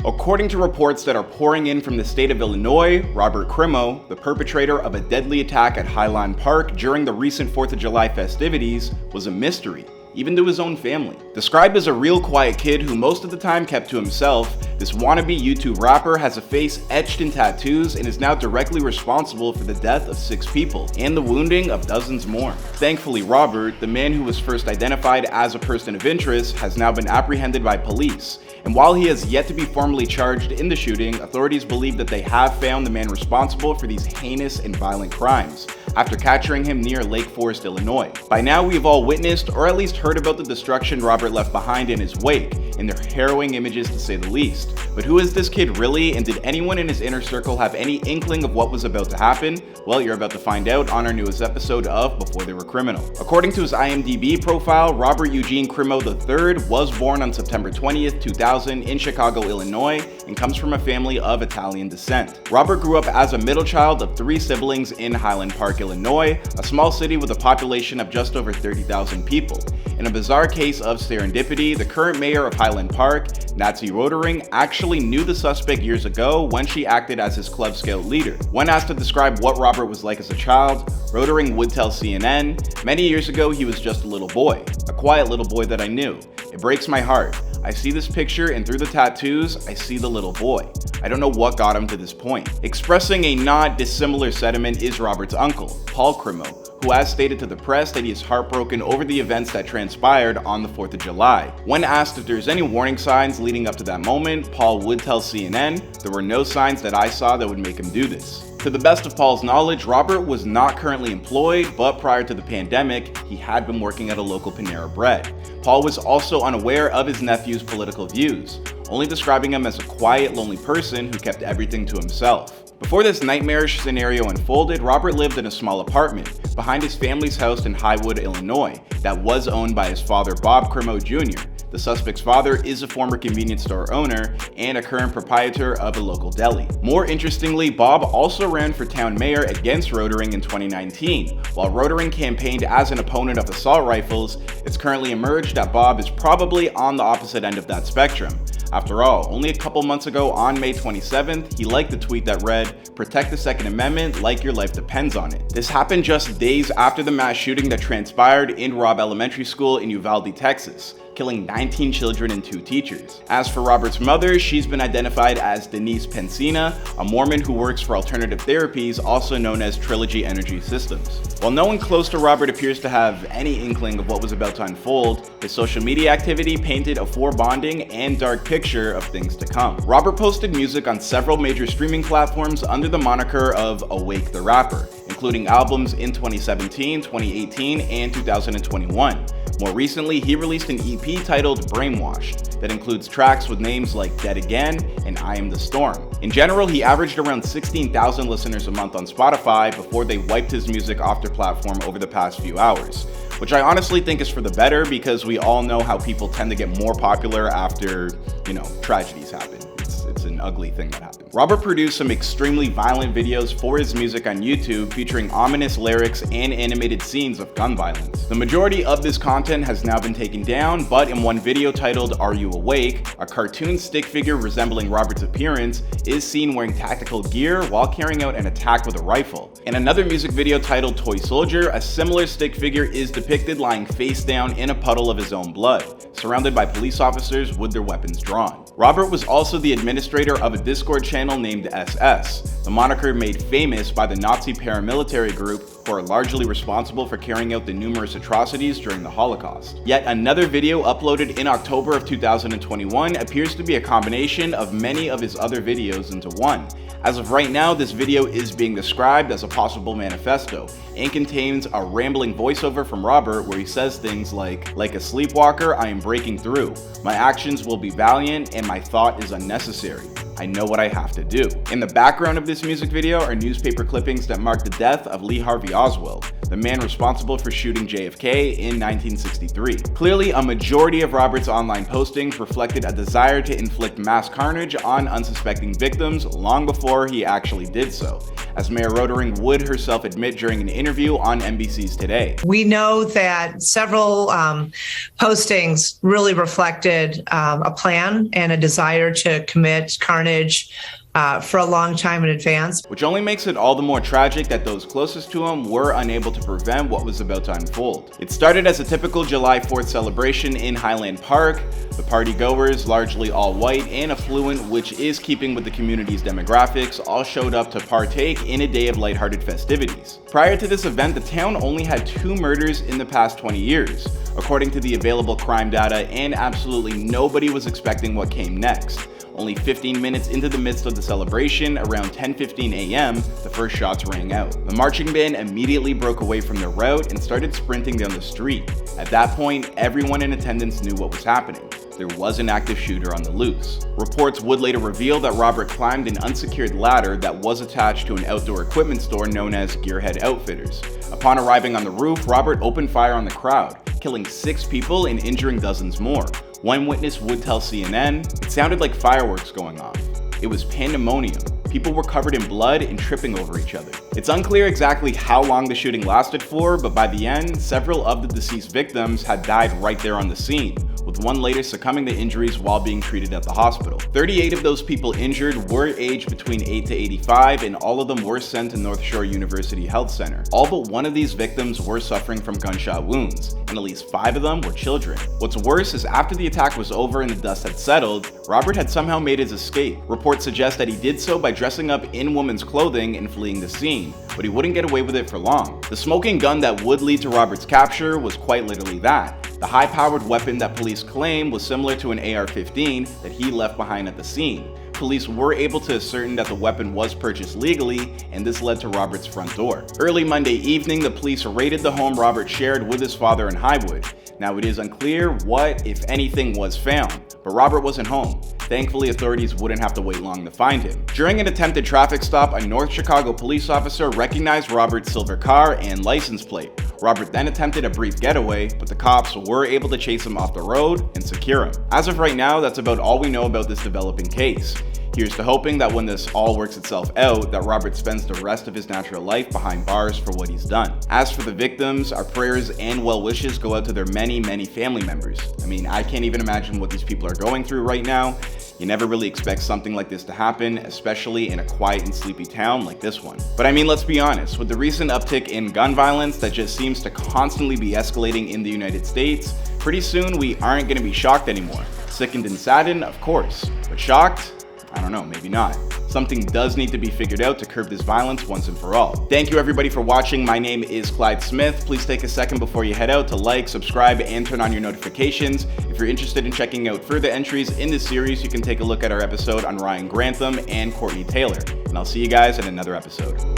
According to reports that are pouring in from the state of Illinois, Robert Crimo, the perpetrator of a deadly attack at Highland Park during the recent 4th of July festivities, was a mystery, even to his own family. Described as a real quiet kid who most of the time kept to himself, this wannabe YouTube rapper has a face etched in tattoos and is now directly responsible for the death of 6 people and the wounding of dozens more. Thankfully, Robert, the man who was first identified as a person of interest, has now been apprehended by police. And while he has yet to be formally charged in the shooting, authorities believe that they have found the man responsible for these heinous and violent crimes, after capturing him near Lake Forest, Illinois. By now, we've all witnessed, or at least heard about the destruction Robert left behind in his wake, and they're harrowing images to say the least. But who is this kid really, and did anyone in his inner circle have any inkling of what was about to happen? Well, you're about to find out on our newest episode of Before They Were Criminal. According to his IMDb profile, Robert Eugene Crimo III was born on September 20th, 2000 in Chicago, Illinois, and comes from a family of Italian descent. Robert grew up as a middle child of 3 siblings in Highland Park, Illinois, a small city with a population of just over 30,000 people. In a bizarre case of serendipity, the current mayor of Highland Park, Nancy Rotering, actually knew the suspect years ago when she acted as his Club Scout leader. When asked to describe what Robert was like as a child, Rotering would tell CNN, "Many years ago he was just a little boy, a quiet little boy that I knew. It breaks my heart. I see this picture and through the tattoos, I see the little boy. I don't know what got him to this point." Expressing a not dissimilar sentiment is Robert's uncle, Paul Crimo, who has stated to the press that he is heartbroken over the events that transpired on the 4th of July. When asked if there's any warning signs leading up to that moment, Paul would tell CNN, "There were no signs that I saw that would make him do this." To the best of Paul's knowledge, Robert was not currently employed, but prior to the pandemic, he had been working at a local Panera Bread. Paul was also unaware of his nephew's political views, only describing him as a quiet, lonely person who kept everything to himself. Before this nightmarish scenario unfolded, Robert lived in a small apartment behind his family's house in Highwood, Illinois, that was owned by his father, Bob Crimo Jr. The suspect's father is a former convenience store owner and a current proprietor of a local deli. More interestingly, Bob also ran for town mayor against Rotering in 2019. While Rotering campaigned as an opponent of assault rifles, it's currently emerged that Bob is probably on the opposite end of that spectrum. After all, only a couple months ago on May 27th, he liked a tweet that read, "Protect the Second Amendment like your life depends on it." This happened just days after the mass shooting that transpired in Robb Elementary School in Uvalde, Texas, killing 19 children and 2 teachers. As for Robert's mother, she's been identified as Denise Pensina, a Mormon who works for alternative therapies, also known as Trilogy Energy Systems. While no one close to Robert appears to have any inkling of what was about to unfold, his social media activity painted a foreboding and dark picture of things to come. Robert posted music on several major streaming platforms under the moniker of Awake the Rapper, including albums in 2017, 2018, and 2021. More recently, he released an EP titled Brainwashed that includes tracks with names like Dead Again and I Am the Storm. In general, he averaged around 16,000 listeners a month on Spotify before they wiped his music off their platform over the past few hours, which I honestly think is for the better because we all know how people tend to get more popular after, tragedies happen. It's an ugly thing that happens. Robert produced some extremely violent videos for his music on YouTube featuring ominous lyrics and animated scenes of gun violence. The majority of this content has now been taken down, but in one video titled Are You Awake?, a cartoon stick figure resembling Robert's appearance is seen wearing tactical gear while carrying out an attack with a rifle. In another music video titled Toy Soldier, a similar stick figure is depicted lying face down in a puddle of his own blood, surrounded by police officers with their weapons drawn. Robert was also the administrator of a Discord channel named SS, the moniker made famous by the Nazi paramilitary group who are largely responsible for carrying out the numerous atrocities during the Holocaust. Yet another video uploaded in October of 2021 appears to be a combination of many of his other videos into one. As of right now, this video is being described as a possible manifesto and contains a rambling voiceover from Robert where he says things like a sleepwalker, I am breaking through. My actions will be valiant and my thought is unnecessary. I know what I have to do. In the background of this music video are newspaper clippings that mark the death of Lee Harvey Oswald, the man responsible for shooting JFK in 1963. Clearly, a majority of Robert's online postings reflected a desire to inflict mass carnage on unsuspecting victims long before he actually did so. as Mayor Rotering would herself admit during an interview on NBC's Today. We know that several postings really reflected a plan and a desire to commit carnage for a long time in advance. Which only makes it all the more tragic that those closest to him were unable to prevent what was about to unfold. It started as a typical July 4th celebration in Highland Park. The partygoers, largely all white and affluent, which is keeping with the community's demographics, all showed up to partake in a day of lighthearted festivities. Prior to this event, the town only had 2 murders in the past 20 years, according to the available crime data, and absolutely nobody was expecting what came next. Only 15 minutes into the midst of the celebration, around 10:15 a.m., the first shots rang out. The marching band immediately broke away from their route and started sprinting down the street. At that point, everyone in attendance knew what was happening. There was an active shooter on the loose. Reports would later reveal that Robert climbed an unsecured ladder that was attached to an outdoor equipment store known as Gearhead Outfitters. Upon arriving on the roof, Robert opened fire on the crowd, killing 6 people and injuring dozens more. One witness would tell CNN, "It sounded like fireworks going off. It was pandemonium. People were covered in blood and tripping over each other." It's unclear exactly how long the shooting lasted for, but by the end, several of the deceased victims had died right there on the scene, with one later succumbing to injuries while being treated at the hospital. 38 of those people injured were aged between 8 to 85, and all of them were sent to North Shore University Health Center. All but one of these victims were suffering from gunshot wounds, and at least 5 of them were children. What's worse is after the attack was over and the dust had settled, Robert had somehow made his escape. Reports suggest that he did so by dressing up in woman's clothing and fleeing the scene, but he wouldn't get away with it for long. The smoking gun that would lead to Robert's capture was quite literally that. The high-powered weapon that police claim was similar to an AR-15 that he left behind at the scene. Police were able to ascertain that the weapon was purchased legally, and this led to Robert's front door. Early Monday evening, the police raided the home Robert shared with his father in Highwood. Now, it is unclear what, if anything, was found, but Robert wasn't home. Thankfully, authorities wouldn't have to wait long to find him. During an attempted traffic stop, a North Chicago police officer recognized Robert's silver car and license plate. Robert then attempted a brief getaway, but the cops were able to chase him off the road and secure him. As of right now, that's about all we know about this developing case. Here's to hoping that when this all works itself out, that Robert spends the rest of his natural life behind bars for what he's done. As for the victims, our prayers and well wishes go out to their many, many family members. I mean, I can't even imagine what these people are going through right now. You never really expect something like this to happen, especially in a quiet and sleepy town like this one. But I mean, let's be honest, with the recent uptick in gun violence that just seems to constantly be escalating in the United States, pretty soon we aren't going to be shocked anymore. Sickened and saddened, of course, but shocked? I don't know, maybe not. Something does need to be figured out to curb this violence once and for all. Thank you everybody for watching. My name is Clyde Smith. Please take a second before you head out to like, subscribe, and turn on your notifications. If you're interested in checking out further entries in this series, you can take a look at our episode on Ryan Grantham and Courtney Taylor. And I'll see you guys in another episode.